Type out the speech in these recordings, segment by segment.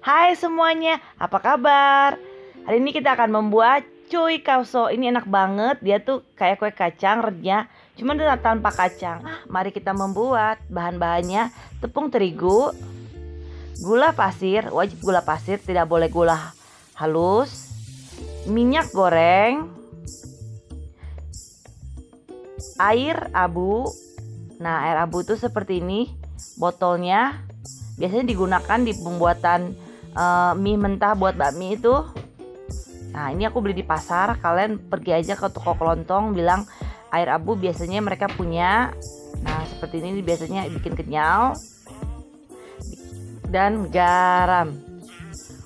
Hai semuanya, apa kabar? Hari ini kita akan membuat cuy kauso. Ini enak banget, dia tuh kayak kue kacang renyah, cuman tanpa kacang. Mari kita membuat. Bahan-bahannya: tepung terigu, gula pasir, wajib gula pasir, tidak boleh gula halus, minyak goreng, air abu. Nah, air abu itu seperti ini botolnya. Biasanya digunakan di pembuatan mie mentah buat bakmi itu. Nah, ini aku beli di pasar. Kalian pergi aja ke toko kelontong, bilang air abu, biasanya mereka punya. Nah, seperti ini biasanya bikin kenyal. Dan garam.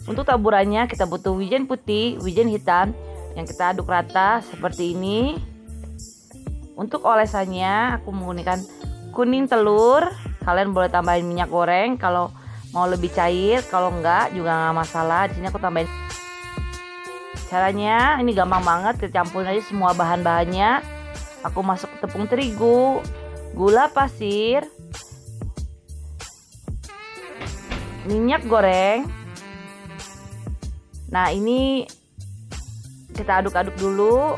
Untuk taburannya kita butuh wijen putih, wijen hitam yang kita aduk rata seperti ini. Untuk olesannya aku menggunakan kuning telur. Kalian boleh tambahin minyak goreng kalau mau lebih cair, kalau enggak juga nggak masalah. Di sini aku tambahin. Caranya ini gampang banget, kita campurin aja semua bahan-bahannya. Aku masuk tepung terigu, gula pasir, minyak goreng. Nah, ini kita aduk-aduk dulu.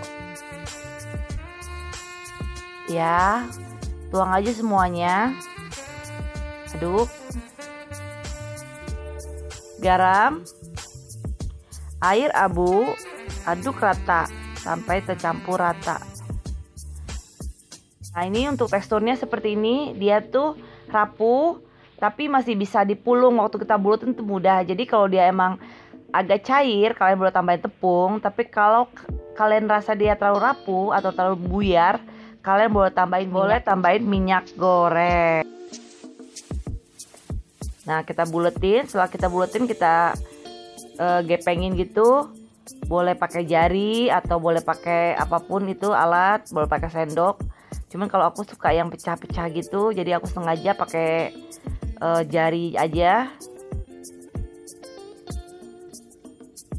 Ya, tuang aja semuanya. Aduk. Garam, air abu, aduk rata sampai tercampur rata. Nah, ini untuk teksturnya seperti ini. Dia tuh rapuh tapi masih bisa dipulung. Waktu kita bulutin itu mudah. Jadi kalau dia emang agak cair, kalian boleh tambahin tepung. Tapi kalau kalian rasa dia terlalu rapuh atau terlalu buyar, kalian boleh tambahin minyak goreng. Nah, kita buletin. Setelah kita buletin, kita gepengin gitu. Boleh pakai jari atau boleh pakai apapun itu alat, boleh pakai sendok. Cuman kalau aku suka yang pecah-pecah gitu, jadi aku sengaja pakai jari aja.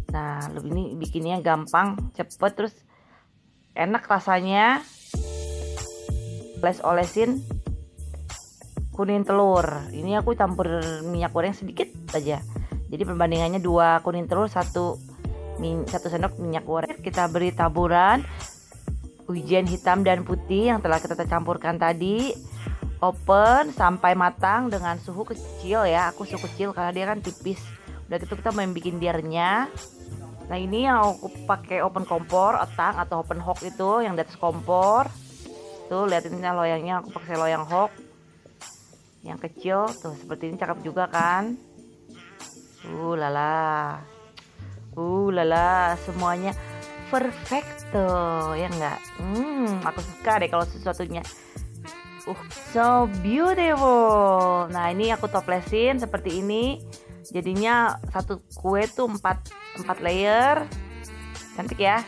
Nah, ini bikinnya gampang, cepet, terus enak rasanya. Oles-olesin kuning telur. Ini aku campur minyak goreng sedikit aja. Jadi perbandingannya 2 kuning telur, 1 sendok minyak goreng. Kita beri taburan wijen hitam dan putih yang telah kita campurkan tadi. Open sampai matang dengan suhu kecil ya. Aku suhu kecil karena dia kan tipis. Udah gitu kita mau bikin dia renyah. Nah, ini yang aku pakai open kompor, otang atau open hock itu yang di atas kompor. Tuh, liatin loyangnya, aku pakai loyang hock yang kecil tuh, seperti ini, cakep juga kan. Lala, semuanya perfecto ya enggak? Aku suka deh kalau sesuatunya so beautiful. Nah, ini aku toplesin seperti ini. Jadinya satu kue tuh 4 layer. Cantik ya.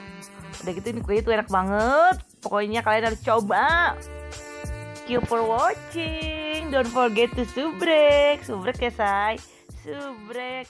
Udah gitu, ini kue itu enak banget. Pokoknya kalian harus coba. Thank you for watching. Don't forget to subrek ya say. Subrek.